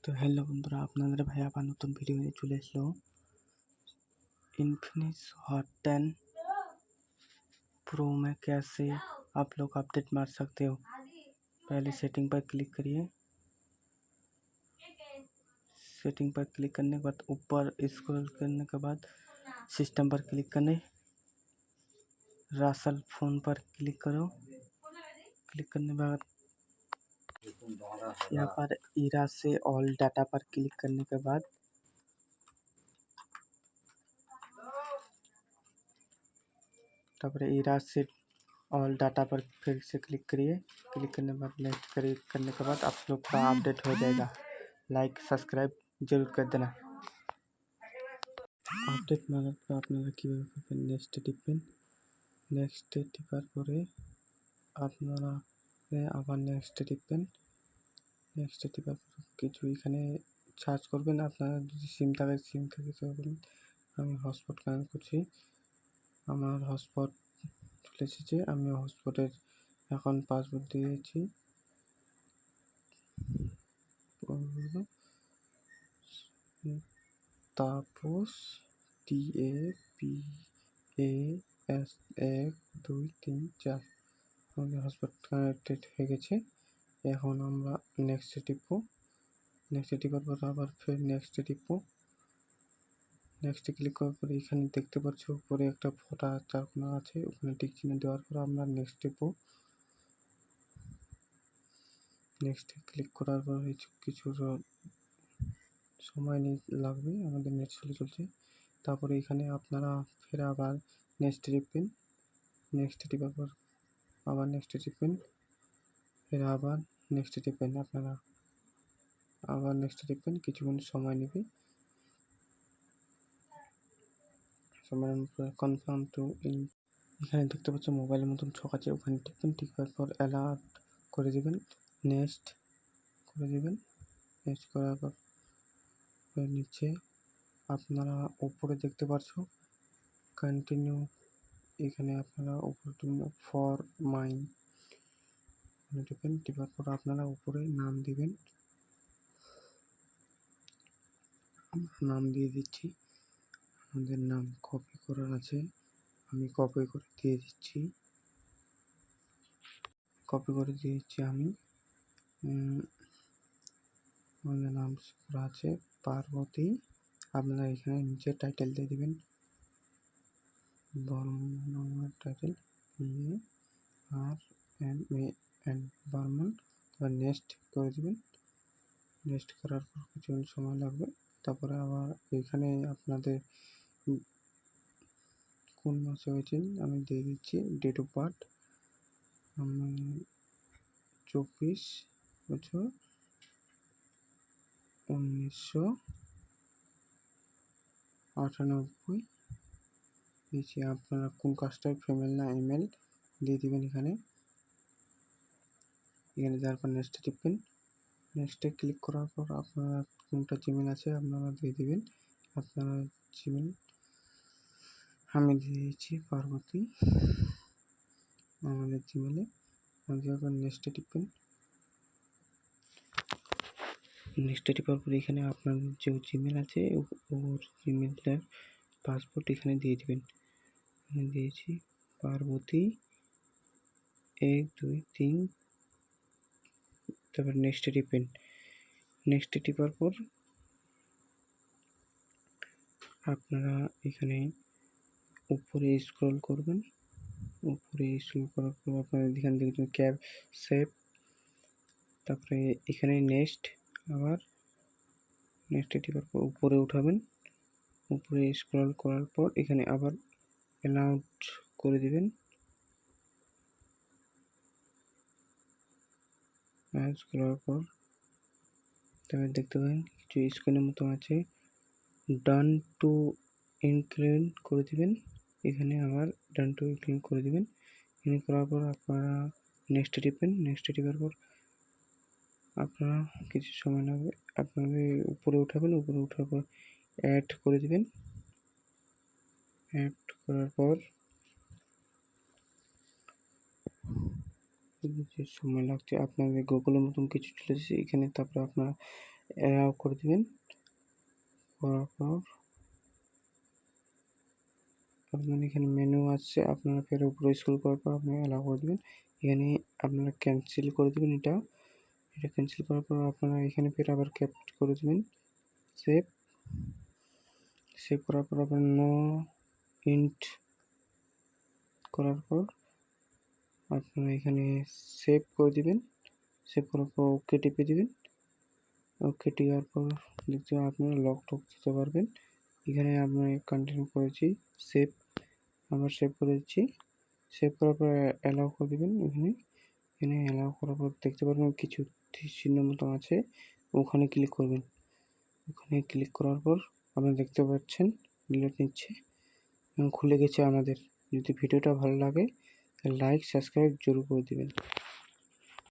तो हेलो बंधुरा আপনাদের ভাই আবার নতুন ভিডিও নিয়ে চলে আসলো। इन्फिनिक्स हॉट 10 प्रो में कैसे आप लोग अपडेट मार सकते हो। पहले सेटिंग पर क्लिक करिए। सेटिंग पर क्लिक करने के बाद ऊपर स्क्रॉल करने के बाद सिस्टम पर क्लिक करने, रासल फ़ोन पर क्लिक करो। क्लिक करने के बाद यहाँ पर इरा से ऑल डाटा पर क्लिक करने के बाद इरा से ऑल डाटा पर फिर से क्लिक करिए। क्लिक करने के बाद नेक्स्ट करने के बाद आप लोग का अपडेट हो जाएगा। लाइक सब्सक्राइब जरूर कर देना। আপডেট মারার পর আপনারা কীভাবে করবেন, নেক্সটে টিপবেন। নেক্সটে টিপার পরে আপনারা আবার নেক্সটে টিপবেন। নেক্সটে টিপার পর কিছু এখানে সার্চ করবেন। আপনারা যদি সিম থাকে করবেন। আমি হটস্পট কানেক্ট করছি, আমার হটস্পট চলে এসেছে। আমি হটস্পটের এখন পাসওয়ার্ড দিয়েছি। তাপস TAPAS 1 2 3 4 আমাদের হটস্পট কানেক্টেড হয়ে গেছে। এখন আমরা নেক্সটে টিপব। নেক্সটে টিপার পর আবার ফের নেক্সটে টিপব। নেক্সটে ক্লিক করার পরে এখানে দেখতে পাচ্ছ উপরে একটা ফোটা চারকোনা আছে, ওখানে টিক চিহ্ন দেওয়ার পর আমরা নেক্সট টিপব। নেক্সটে ক্লিক করার পর কিছু সময় লাগবে, আমাদের নেট চলছে। তারপরে এখানে আপনারা ফের আবার নেক্সট টিপবেন। নেক্সট টিপার পর আবার নেক্সট টিপবেন, ফের আবার নেক্সট টিপবেন। আপনারা আবার নেক্সট টিপবেন, কিছুক্ষণ সময় নেবে। সময় কনফার্ম টু এখানে দেখতে পাচ্ছ মোবাইলের মতন ছক আছে, ওখানে টিপবেন। টিপার পর অ্যালার্ট করে দেবেন, নেক্সট করে দেবেন। নেক্সট করার পর নিচে আপনারা উপরে দেখতে পাচ্ছ কন্টিনিউ, এখানে আপনারা উপরে ফর মাইন টিপেন। টিপার পর আপনারা উপরে নাম দিবেন। নাম দিয়ে দিচ্ছি, আমাদের নাম কপি করার আছে, আমি কপি করে দিয়ে দিচ্ছি। আমি আমাদের নাম করা আছে পার্বতী। আপনারা এখানে নিচে টাইটেল দিয়ে দেবেন, বর্মন টাইটেল BARMAN বর্মন। তারপর নেক্সট করে দেবেন। নেক্সট করার পর কিছু সময় লাগবে। তারপরে আবার এখানে আপনাদের কোন মাসে হয়েছেন আমি দিয়ে দিচ্ছি, ডেট অফ বার্থ 24 বছর 1998 দিয়েছি। আপনারা কোন কাস্টার ফিমেল না ইমেল দিয়ে দেবেন এখানে দেওয়ার পর নেক্সটে টিপবেন। নেক্সটে ক্লিক করার পর আপনারা কোনটা জিমেল আছে আপনারা দিয়ে দেবেন। আপনারা জিমেল আমি দিয়ে দিচ্ছি পার্বতী আমাদের জিমেলে। দেওয়ার পর নেক্সটে টিপবেন। নেক্সটে টিপার পর এখানে আপনার যে জিমেল আছে ওর জিমেলটার পাসওয়ার্ড এখানে দিয়ে দেবেন। এখানে দিয়েছি পার্বতী 1 2 3। তারপর নেক্সটে টিপবেন। নেক্সটে টিপার পর আপনারা এখানে উপরে স্ক্রল করবেন। উপরে স্ক্রল করার পর আপনারা এখান থেকে ক্যাব সেভ, তারপরে এখানে নেক্সট, আবার নেক্সটে টিপার পর উপরে উঠাবেন। উপরে স্ক্রল করার পর এখানে আবার অ্যালাউড করে দিবেন। করার পর তারপরে দেখতে পাবেন কিছু স্ক্রিনের মতো আছে, ডান টু ইনক্লুড করে দিবেন। এখানে আবার ডান টু ইনক্লুড করে দিবেন। এখানে করার পর আপনারা নেক্সট টিপবেন। নেক্সট টিপার পর আপনারা কিছু সময় লাগবে, আপনাদের উপরে উঠাবেন। উপরে ওঠার পর অ্যাড করে দিবেন। অ্যাড করার পর যে সময় লাগছে আপনাদের গুগলের মতন কিছু চলে এসেছে এখানে। তারপরে আপনারা অ্যালাউ করে দিবেন। করার পর আপনার এখানে মেনু আছে, আপনারা ফের উপরে স্ক্রল করার পর আপনি অ্যালাউ করে দিবেন। এখানে আপনারা ক্যান্সেল করে দিবেন এটা ক্যান্সেল করার পর আপনারা এখানে ফের আবার ক্যাপচার করে দিবেন। সেভ করার পর আপনার নো ইন্ট করার পর আপনারা এখানে সেভ করে দিবেন। সেভ করার পর ওকে টিপে দিবেন। ওকে টিপার পর দেখতে আপনারা লক টক দিতে পারবেন। এখানে আমরা কন্টিনিউ করেছি, সেভ আবার সেভ করে দিচ্ছি। সেভ করার পর অ্যালাউ করে দিবেন। এখানে অ্যালাউ করার পর দেখতে পারবেন কিছু চিহ্ন মতো আছে, ওখানে ক্লিক করবেন। ওখানে ক্লিক করার পর আপনারা দেখতে পাচ্ছেন ডিলিট নিচ্ছে এবং খুলে গেছে আমাদের। যদি ভিডিওটা ভালো লাগে লাইক সাবস্ক্রাইব জরুর করে দিবেন।